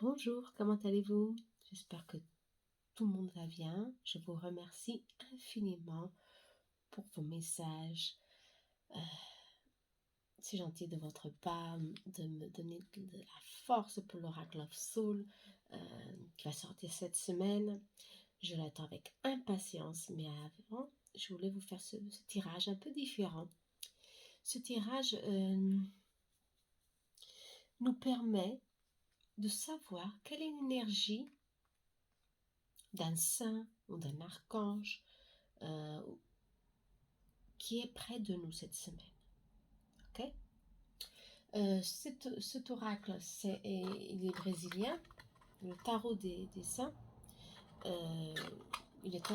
Bonjour, comment allez-vous? J'espère que tout le monde va bien. Je vous remercie infiniment pour vos messages. Euh, c'est gentil de votre part de me donner de la force pour l'Oracle of Soul qui va sortir cette semaine. Je l'attends avec impatience, mais avant, je voulais vous faire ce tirage un peu différent. Ce tirage nous permet de savoir quelle est l'énergie d'un saint ou d'un archange qui est près de nous cette semaine. Ok. Cet oracle, il est brésilien, le tarot des saints. Il est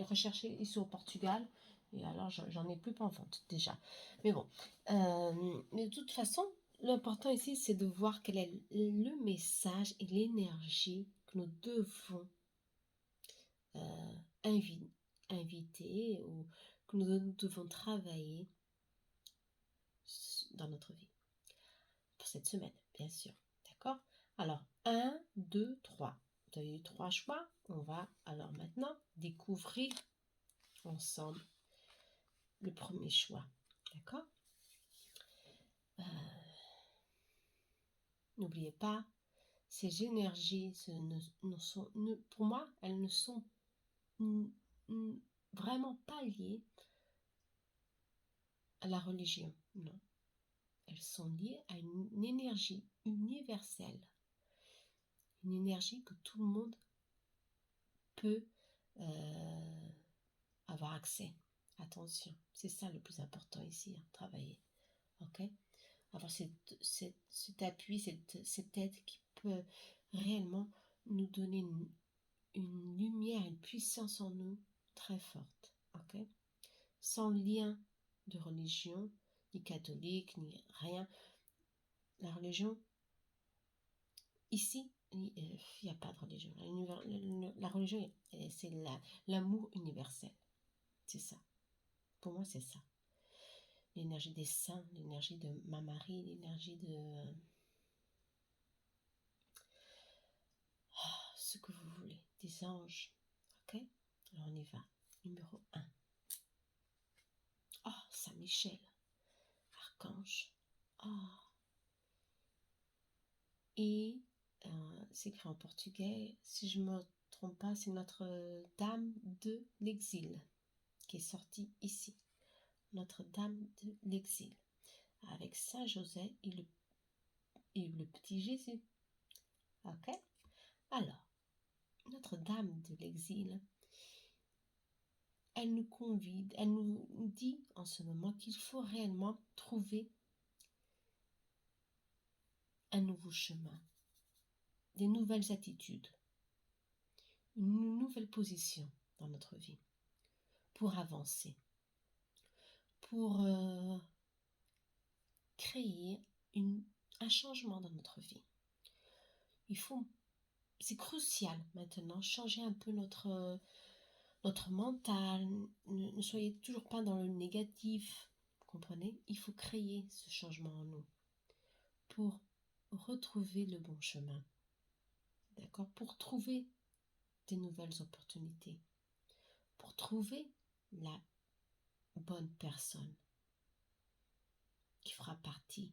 recherché ici au Portugal, et alors j'en ai plus en vente déjà. Mais bon, mais de toute façon, l'important ici, c'est de voir quel est le message et l'énergie que nous devons inviter ou que nous devons travailler dans notre vie. Pour cette semaine, bien sûr. D'accord? Alors, 1, 2, 3. Vous avez eu 3 choix. On va alors maintenant découvrir ensemble le premier choix. D'accord? N'oubliez pas, ces énergies pour moi, elles ne sont vraiment pas liées à la religion. Non. Elles sont liées à une énergie universelle. Une énergie que tout le monde peut avoir accès. Attention, c'est ça le plus important ici, travailler. Ok? Avoir cet appui, cette aide qui peut réellement nous donner une lumière, une puissance en nous très forte. Ok? Sans lien de religion, ni catholique, ni rien. La religion, ici, il n'y a pas de religion. La religion, c'est l'amour universel. C'est ça. Pour moi, c'est ça. L'énergie des saints, l'énergie de ma Marie, l'énergie de ce que vous voulez, des anges. Ok? Alors on y va. Numéro 1. Oh, Saint Michel, archange. Oh. Et c'est écrit en portugais, si je ne me trompe pas, c'est Notre-Dame de l'Exil qui est sortie ici. Notre-Dame de l'Exil. Avec Saint Joseph et le petit Jésus. Ok? Alors, Notre-Dame de l'Exil, elle nous convie, elle nous dit en ce moment qu'il faut réellement trouver un nouveau chemin, des nouvelles attitudes, une nouvelle position dans notre vie pour avancer, pour créer un changement dans notre vie. C'est crucial maintenant, changer un peu notre mental, ne soyez toujours pas dans le négatif, vous comprenez? Il faut créer ce changement en nous pour retrouver le bon chemin, d'accord? Pour trouver des nouvelles opportunités, pour trouver la bonne personne qui fera partie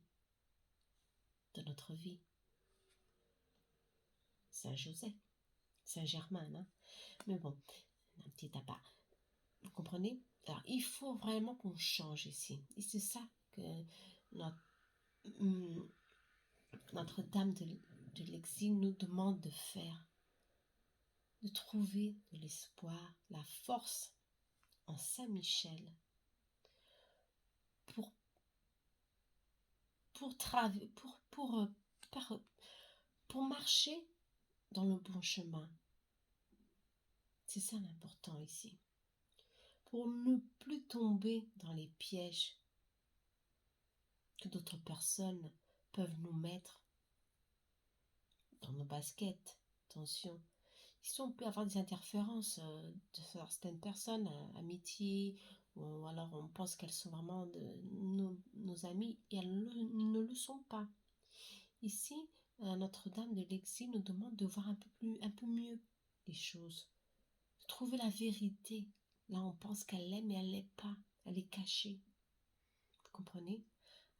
de notre vie. Saint-Joseph, Saint-Germain, hein? Mais bon, un petit à part. Vous comprenez? Alors, il faut vraiment qu'on change ici. Et c'est ça que Notre-Dame de l'Exil nous demande de faire. De trouver de l'espoir, la force en Saint-Michel pour marcher dans le bon chemin. C'est ça l'important ici. Pour ne plus tomber dans les pièges que d'autres personnes peuvent nous mettre dans nos baskets. Attention. Ici, on peut avoir des interférences de certaines personnes, amitié, ou alors on pense qu'elles sont vraiment nos amies et elles ne le sont pas. Ici, Notre-Dame de l'exil nous demande de voir un peu mieux les choses, de trouver la vérité. Là, on pense qu'elle l'est, mais elle l'est pas. Elle est cachée. Vous comprenez?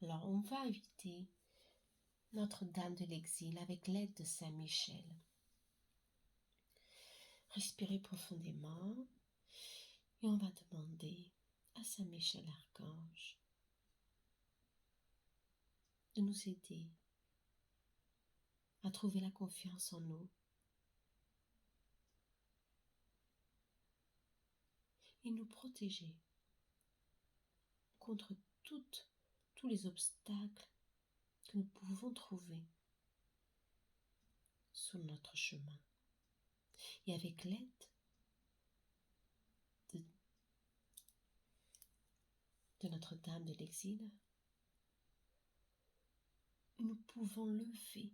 Alors, on va inviter Notre-Dame de l'exil avec l'aide de Saint Michel. Respirez profondément et on va demander à Saint Michel Archange de nous aider à trouver la confiance en nous et nous protéger contre tous les obstacles que nous pouvons trouver sur notre chemin. Et avec l'aide de Notre-Dame de l'exil, nous pouvons lever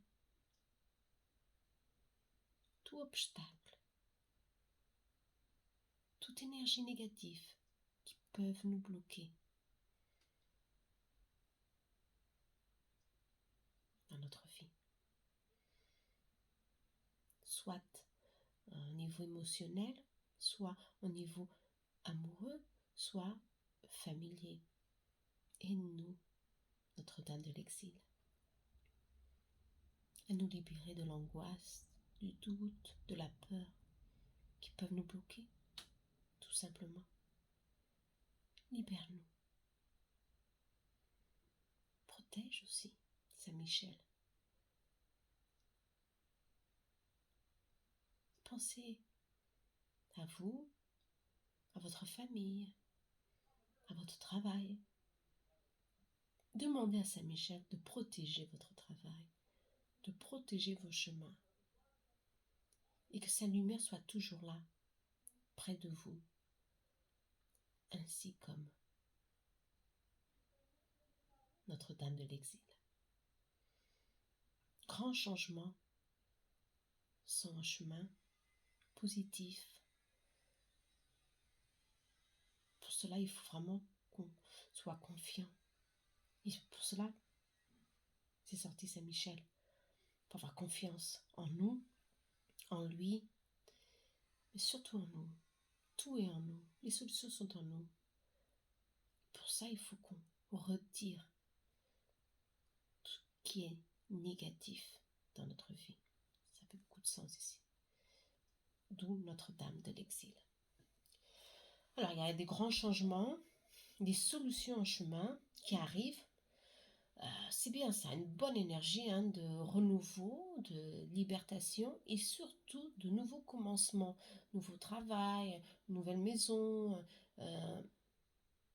tout obstacle, toute énergie négative qui peuvent nous bloquer dans notre vie. Soit au niveau émotionnel, soit au niveau amoureux, soit familier. Et nous, Notre-Dame de l'exil, à nous libérer de l'angoisse, du doute, de la peur qui peuvent nous bloquer, tout simplement. Libère-nous. Protège aussi Saint-Michel. Pensez à vous, à votre famille, à votre travail. Demandez à Saint-Michel de protéger votre travail, de protéger vos chemins, et que sa lumière soit toujours là, près de vous, ainsi comme Notre-Dame de l'exil. Grands changements sont un chemin positif. Pour cela, il faut vraiment qu'on soit confiant. Et pour cela, c'est sorti Saint-Michel, pour avoir confiance en nous, en lui, mais surtout en nous. Tout est en nous. Les solutions sont en nous. Pour ça, il faut qu'on retire tout ce qui est négatif dans notre vie. Ça fait beaucoup de sens ici. D'où Notre-Dame de l'exil. Alors, il y a des grands changements, des solutions en chemin qui arrivent. C'est bien ça, une bonne énergie de renouveau, de libertation et surtout de nouveaux commencements, nouveau travail, nouvelle maison,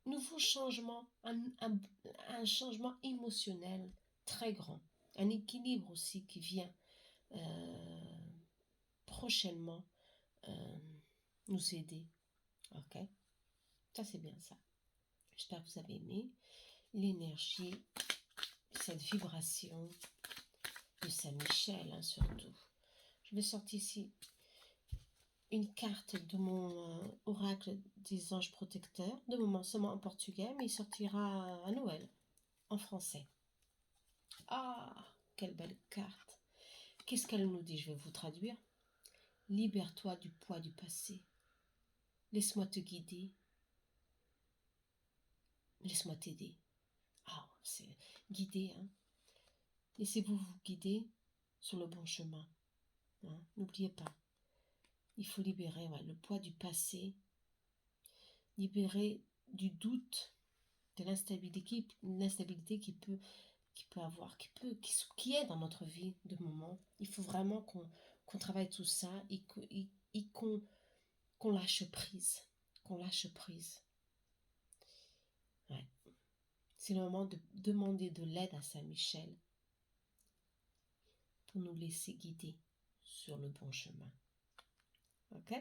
nouveau changement, un changement émotionnel très grand, un équilibre aussi qui vient prochainement nous aider. Ok, ça c'est bien ça. J'espère que vous avez aimé l'énergie, cette vibration de Saint-Michel surtout. Je vais sortir ici une carte de mon oracle des anges protecteurs, de moment seulement en portugais, mais il sortira à Noël en français. Ah, quelle belle carte! Qu'est-ce qu'elle nous dit? Je vais vous traduire. Libère-toi du poids du passé. Laisse-moi te guider. Laisse-moi t'aider. Ah, c'est guider, Laissez-vous vous guider sur le bon chemin. N'oubliez pas. Il faut libérer le poids du passé, libérer du doute, de l'instabilité qui peut avoir, qui est dans notre vie de moment. Il faut vraiment qu'on travaille tout ça et qu'on lâche prise. Qu'on lâche prise. Ouais. C'est le moment de demander de l'aide à Saint-Michel pour nous laisser guider sur le bon chemin. Ok?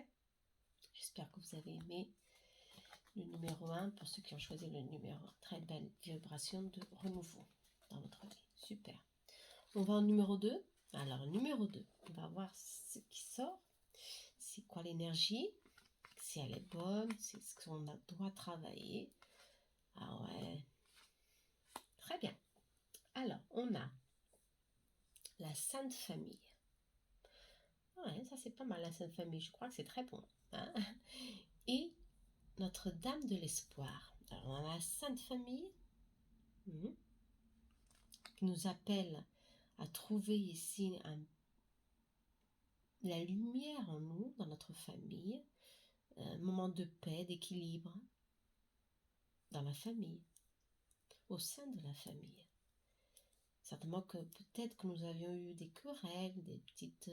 J'espère que vous avez aimé le numéro 1 pour ceux qui ont choisi le numéro 1. Très belle vibration de renouveau dans votre vie. Super. On va au numéro 2. Alors, numéro 2, on va voir ce qui sort. C'est quoi l'énergie? Si elle est bonne, c'est ce qu'on doit travailler. Ah ouais. Très bien. Alors, on a la Sainte Famille. Ouais, ça c'est pas mal, la Sainte Famille. Je crois que c'est très bon. Hein. Et Notre-Dame de l'Espoir. Alors, on a la Sainte Famille qui nous appelle à trouver ici la lumière en nous, dans notre famille, un moment de paix, d'équilibre dans la famille, au sein de la famille. Certainement que peut-être que nous avions eu des querelles, des petites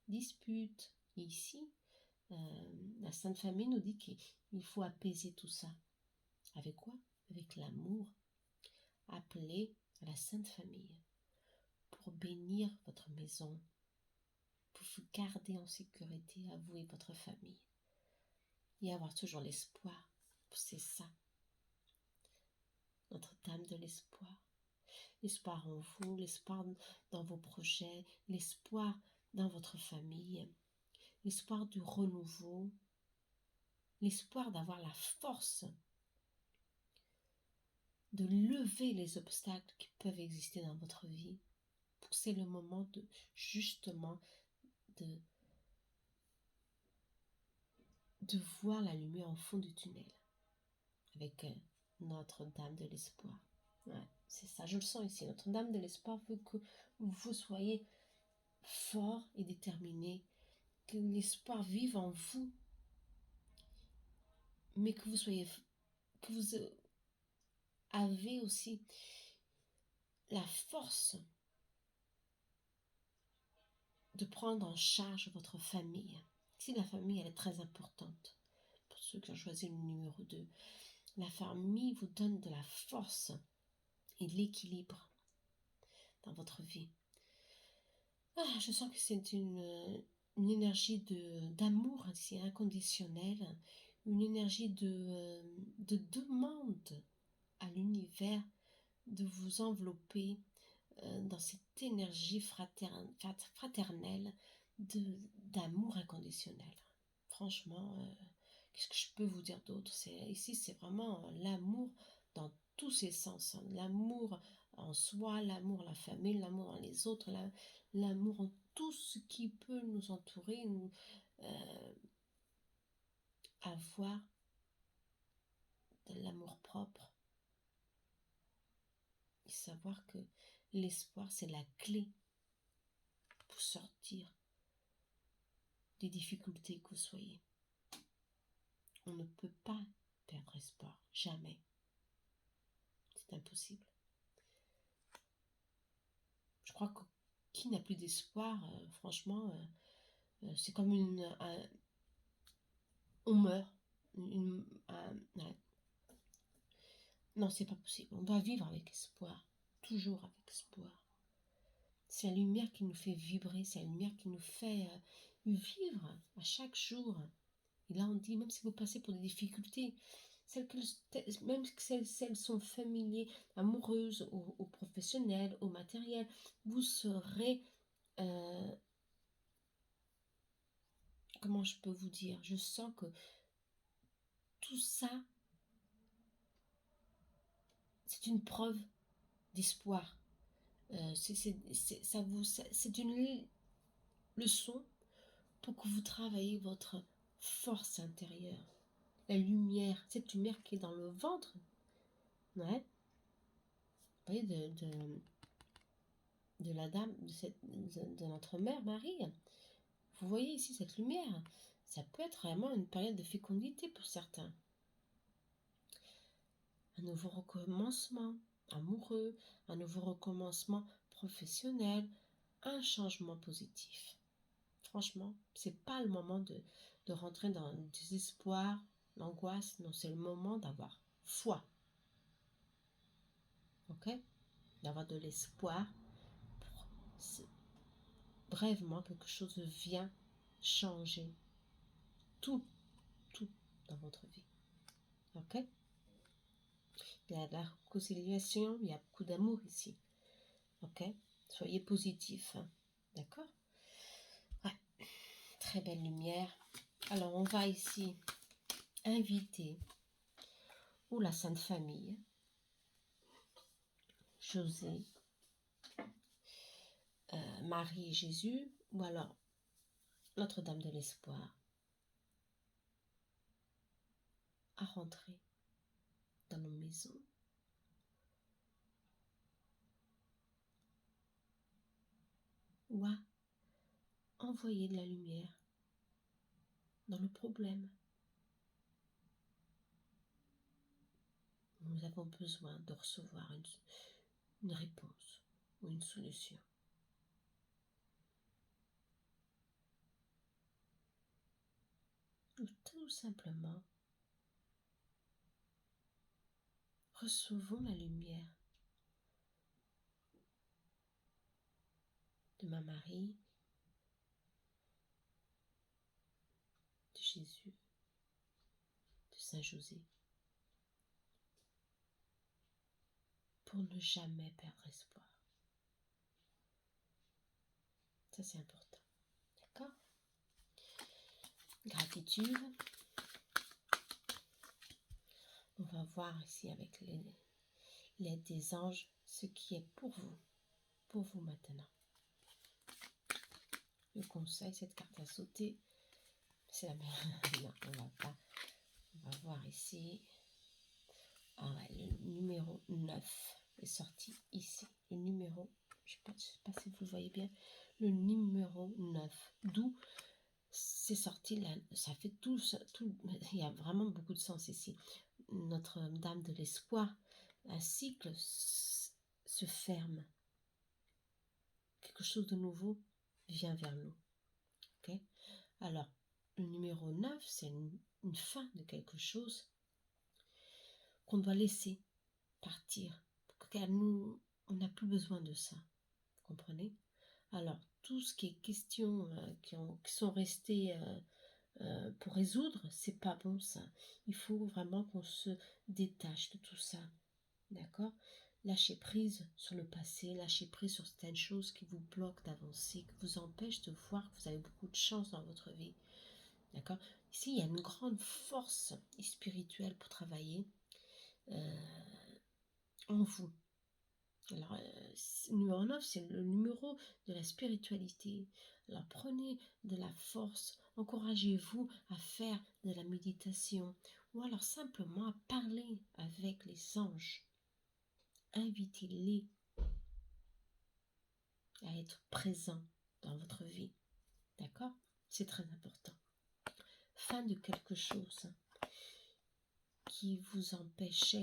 disputes. Et ici, la Sainte Famille nous dit qu'il faut apaiser tout ça. Avec quoi? Avec l'amour. Appelez à la Sainte Famille pour bénir votre maison, pour vous garder en sécurité à vous et votre famille. Et avoir toujours l'espoir. C'est ça. Notre-Dame de l'espoir. L'espoir en vous, l'espoir dans vos projets, l'espoir dans votre famille, l'espoir du renouveau, l'espoir d'avoir la force de lever les obstacles qui peuvent exister dans votre vie. C'est le moment de justement de voir la lumière au fond du tunnel avec Notre-Dame de l'Espoir. Ouais, c'est ça, je le sens ici. Notre-Dame de l'Espoir veut que vous soyez fort et déterminé, que l'espoir vive en vous, mais que vous avez aussi la force de prendre en charge votre famille. Si la famille, elle est très importante, pour ceux qui ont choisi le numéro 2, la famille vous donne de la force et de l'équilibre dans votre vie. Je sens que c'est une énergie d'amour ici, inconditionnel, une énergie de demande à l'univers de vous envelopper dans cette énergie fraternelle d'amour inconditionnel. Franchement, qu'est-ce que je peux vous dire d'autre? Ici, c'est vraiment l'amour dans tous ses sens. L'amour en soi, l'amour en la famille, l'amour dans les autres, l'amour en tout ce qui peut nous entourer, nous avoir de l'amour propre. Et savoir que l'espoir, c'est la clé pour sortir des difficultés que vous soyez. On ne peut pas perdre espoir, jamais. C'est impossible. Je crois que qui n'a plus d'espoir, franchement, c'est comme on meurt. Non, c'est pas possible. On doit vivre avec espoir, toujours avec espoir. C'est la lumière qui nous fait vibrer, c'est la lumière qui nous fait vivre à chaque jour. Et là, on dit, même si vous passez pour des difficultés, même si celles sont familières, amoureuses, ou professionnelles, au matériel, vous serez, comment je peux vous dire, je sens que tout ça, c'est une preuve d'espoir. C'est une leçon pour que vous travaillez votre force intérieure, la lumière, cette lumière qui est dans le ventre, ouais, vous voyez, de la dame, de notre mère Marie. Vous voyez ici cette lumière, ça peut être vraiment une période de fécondité pour certains. Un nouveau recommencement amoureux, un nouveau recommencement professionnel, un changement positif. Franchement, c'est pas le moment de rentrer dans le désespoir, l'angoisse. Non, c'est le moment d'avoir foi. Ok? D'avoir de l'espoir pour brèvement quelque chose vient changer tout dans votre vie. Ok? Il y a de la réconciliation, il y a beaucoup d'amour ici. Ok? Soyez positifs. Hein? D'accord? Ouais. Très belle lumière. Alors, on va ici inviter la Sainte Famille José, Marie et Jésus, ou alors Notre-Dame de l'Espoir, à rentrer dans nos maisons, ou à envoyer de la lumière dans le problème. Nous avons besoin de recevoir une réponse ou une solution. Ou tout simplement, recevons la lumière de ma Marie, de Jésus, de Saint José, pour ne jamais perdre espoir. Ça, c'est important. D'accord? Gratitude. On va voir ici avec l'aide des anges ce qui est pour vous maintenant. Le conseil, cette carte à sauter, c'est la même. Non, on va pas. On va voir ici. Ah ouais, le numéro 9 est sorti ici. Le numéro, je ne sais pas si vous le voyez bien, le numéro 9. D'où c'est sorti là, ça fait tout, il y a vraiment beaucoup de sens ici. Notre-Dame de l'Espoir, un cycle se ferme. Quelque chose de nouveau vient vers nous. Okay? Alors, le numéro 9, c'est une fin de quelque chose qu'on doit laisser partir. Car nous, on n'a plus besoin de ça. Vous comprenez? Alors, tout ce qui est questions qui sont restées pour résoudre, c'est pas bon ça. Il faut vraiment qu'on se détache de tout ça. D'accord? Lâchez prise sur le passé, lâchez prise sur certaines choses qui vous bloquent d'avancer, qui vous empêchent de voir que vous avez beaucoup de chance dans votre vie. D'accord? Ici, il y a une grande force spirituelle pour travailler en vous. Alors, numéro 9, c'est le numéro de la spiritualité. Alors, prenez de la force, encouragez-vous à faire de la méditation ou alors simplement à parler avec les anges. Invitez-les à être présents dans votre vie. D'accord? C'est très important. Fin de quelque chose qui vous empêche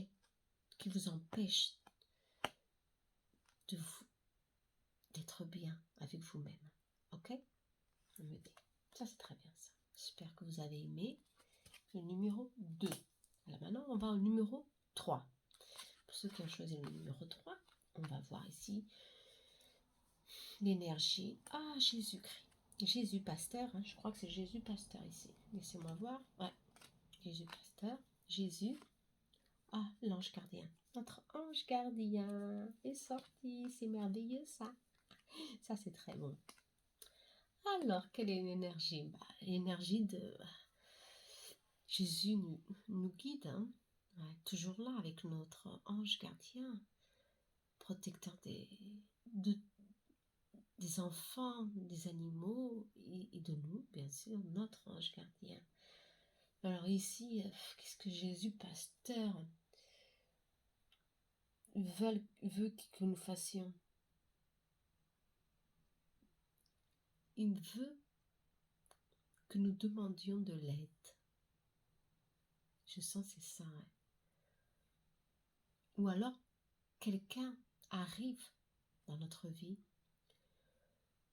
d'être bien avec vous-même. Ok? On me dit. Ça, c'est très bien ça. J'espère que vous avez aimé le numéro 2. Alors maintenant, on va au numéro 3. Pour ceux qui ont choisi le numéro 3, on va voir ici l'énergie. Ah, Jésus-Christ. Jésus Pasteur, hein, je crois que c'est Jésus Pasteur ici. Laissez-moi voir. Ouais, Jésus Pasteur. Jésus. Ah, l'ange gardien. Notre ange gardien est sorti. C'est merveilleux ça. Ça, c'est très bon. Alors, quelle est l'énergie? L'énergie de Jésus nous guide. Hein? Ouais, toujours là avec notre ange gardien, protecteur des enfants, des animaux et de nous, bien sûr, notre ange gardien. Alors ici, qu'est-ce que Jésus, pasteur, veut que nous fassions? Il veut que nous demandions de l'aide. Je sens c'est ça. Hein? Ou alors, quelqu'un arrive dans notre vie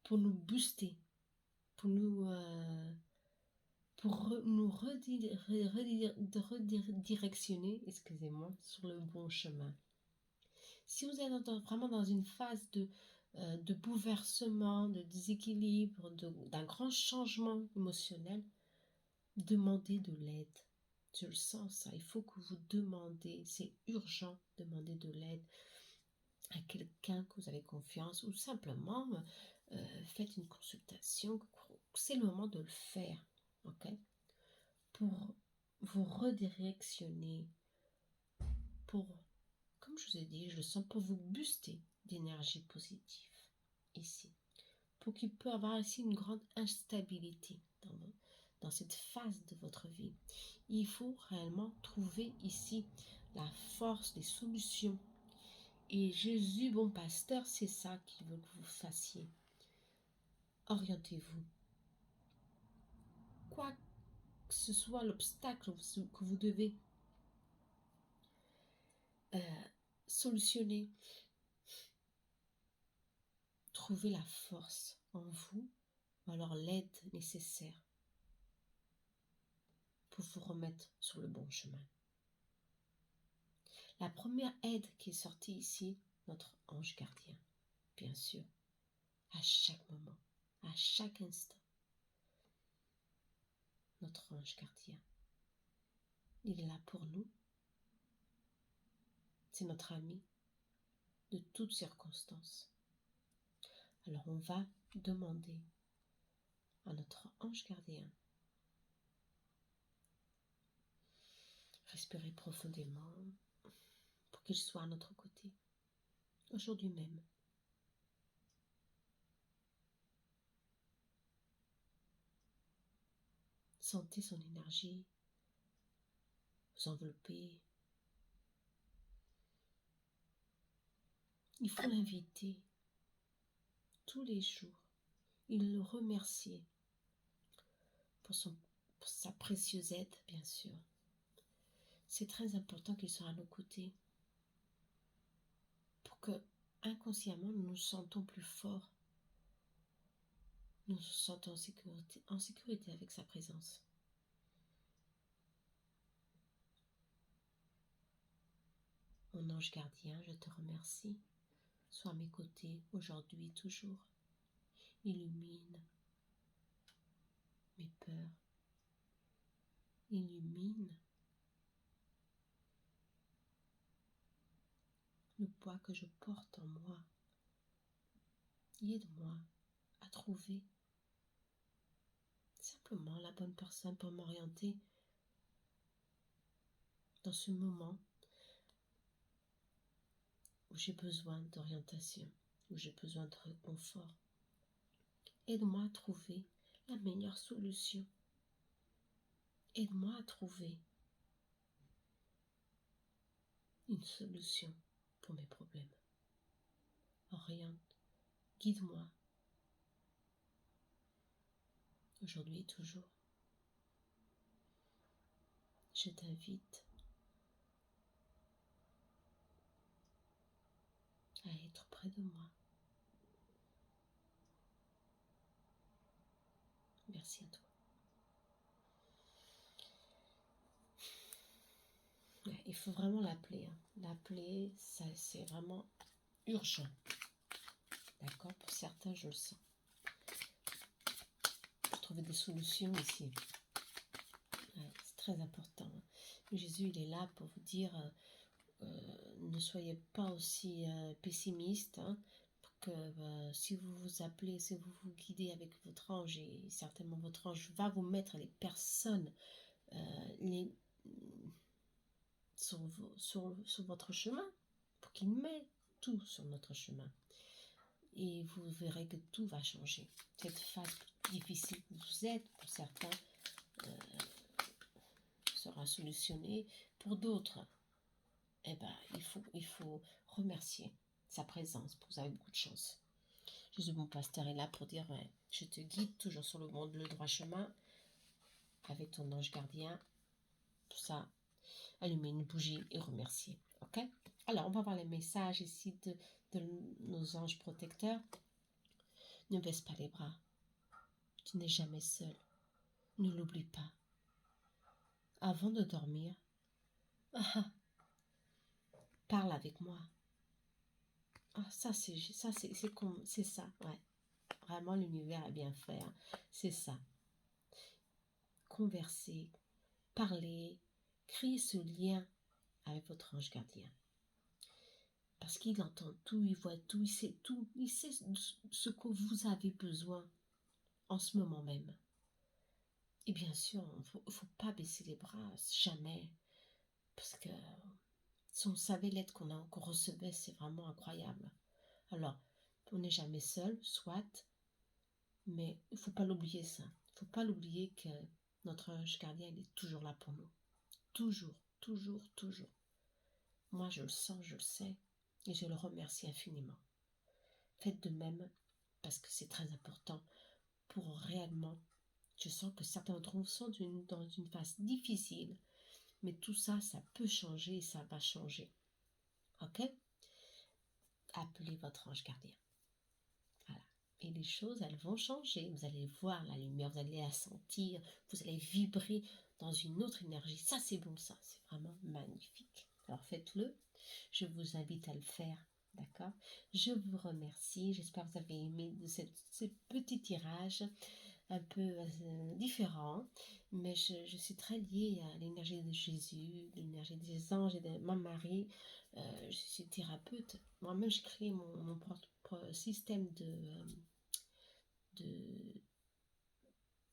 pour nous booster, pour nous redirectionner, excusez-moi, sur le bon chemin. Si vous êtes vraiment dans une phase de bouleversement, de déséquilibre, d'un grand changement émotionnel, demandez de l'aide. Je le sens ça, il faut que vous demandez, c'est urgent, demandez de l'aide à quelqu'un que vous avez confiance ou simplement faites une consultation, c'est le moment de le faire, ok? Pour vous redirectionner, pour, comme comme je vous ai dit, je le sens pour vous booster d'énergie positive ici. Pour qu'il peut y avoir ici une grande instabilité dans cette phase de votre vie. Il faut réellement trouver ici la force, les solutions. Et Jésus, bon pasteur, c'est ça qu'il veut que vous fassiez. Orientez-vous. Quoi que ce soit l'obstacle que vous devez solutionner, trouvez la force en vous, ou alors l'aide nécessaire pour vous remettre sur le bon chemin. La première aide qui est sortie ici, notre ange gardien, bien sûr, à chaque moment, à chaque instant. Notre ange gardien, il est là pour nous. C'est notre ami de toutes circonstances. Alors on va demander à notre ange gardien, respirez profondément pour qu'il soit à notre côté, aujourd'hui même. Sentez son énergie vous envelopper. Il faut l'inviter tous les jours. Il le remercier pour sa précieuse aide, bien sûr. C'est très important qu'il soit à nos côtés pour que, inconsciemment, nous nous sentons plus forts. Nous nous sentons en sécurité avec sa présence. Mon ange gardien, je te remercie. Sois à mes côtés aujourd'hui, toujours. Illumine mes peurs. Illumine le poids que je porte en moi. Aide-moi à trouver simplement la bonne personne pour m'orienter dans ce moment où j'ai besoin d'orientation, où j'ai besoin de réconfort. Aide-moi à trouver la meilleure solution. Aide-moi à trouver une solution pour mes problèmes. Oriente, guide-moi, aujourd'hui et toujours. Je t'invite à être près de moi. Merci à toi. Il faut vraiment l'appeler. L'appeler, c'est vraiment urgent. D'accord? Pour certains, je le sens. Pour trouver des solutions ici. Ouais, c'est très important. Jésus, il est là pour vous dire, ne soyez pas aussi pessimiste. Que si vous vous appelez, si vous vous guidez avec votre ange, et certainement votre ange va vous mettre les personnes sur votre chemin, pour qu'il mette tout sur notre chemin. Et vous verrez que tout va changer. Cette phase difficile que vous êtes, pour certains, sera solutionnée. Pour d'autres, il faut remercier sa présence. Vous avez beaucoup de chance. Jésus, mon pasteur, est là pour dire, je te guide toujours sur le droit chemin, avec ton ange gardien. Tout ça, allumer une bougie et remercier. Ok? Alors, on va voir les messages ici de nos anges protecteurs. Ne baisse pas les bras. Tu n'es jamais seul. Ne l'oublie pas. Avant de dormir, parle avec moi. Ça, c'est ça, ouais. Vraiment, l'univers est bien fait. C'est ça. Converser, parler, créer ce lien avec votre ange gardien. Parce qu'il entend tout, il voit tout, il sait tout. Il sait ce que vous avez besoin en ce moment même. Et bien sûr, il ne faut pas baisser les bras, jamais. Parce que Si on savait l'aide qu'on recevait, c'est vraiment incroyable. Alors, on n'est jamais seul, soit, mais il ne faut pas l'oublier ça. Il ne faut pas l'oublier que notre ange gardien, il est toujours là pour nous. Toujours, toujours, toujours. Moi, je le sens, je le sais, et je le remercie infiniment. Faites de même, parce que c'est très important pour réellement. Je sens que certains d'entre vous sont dans une phase difficile, mais tout ça, ça peut changer et ça va changer. Ok? Appelez votre ange gardien. Voilà. Et les choses, elles vont changer. Vous allez voir la lumière, vous allez la sentir, vous allez vibrer dans une autre énergie. Ça, c'est bon, ça. C'est vraiment magnifique. Alors faites-le. Je vous invite à le faire. D'accord? Je vous remercie. J'espère que vous avez aimé ce petit tirage un peu différent. Mais je suis très liée à l'énergie de Jésus, l'énergie des anges et de ma Marie. Je suis thérapeute. Moi-même, j'ai créé mon propre système de,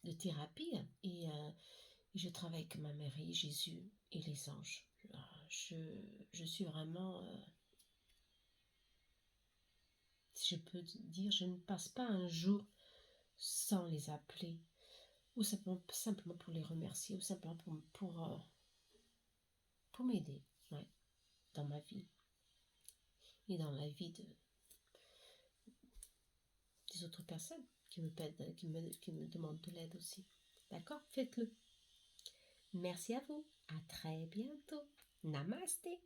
de thérapie et je travaille avec ma Marie, Jésus et les anges. Je, je suis vraiment, si je peux dire, je ne passe pas un jour sans les appeler, ou simplement pour les remercier, ou simplement pour m'aider, ouais, dans ma vie et dans la vie des autres personnes qui me demandent de l'aide aussi. D'accord? Faites-le. Merci à vous. À très bientôt. Namasté.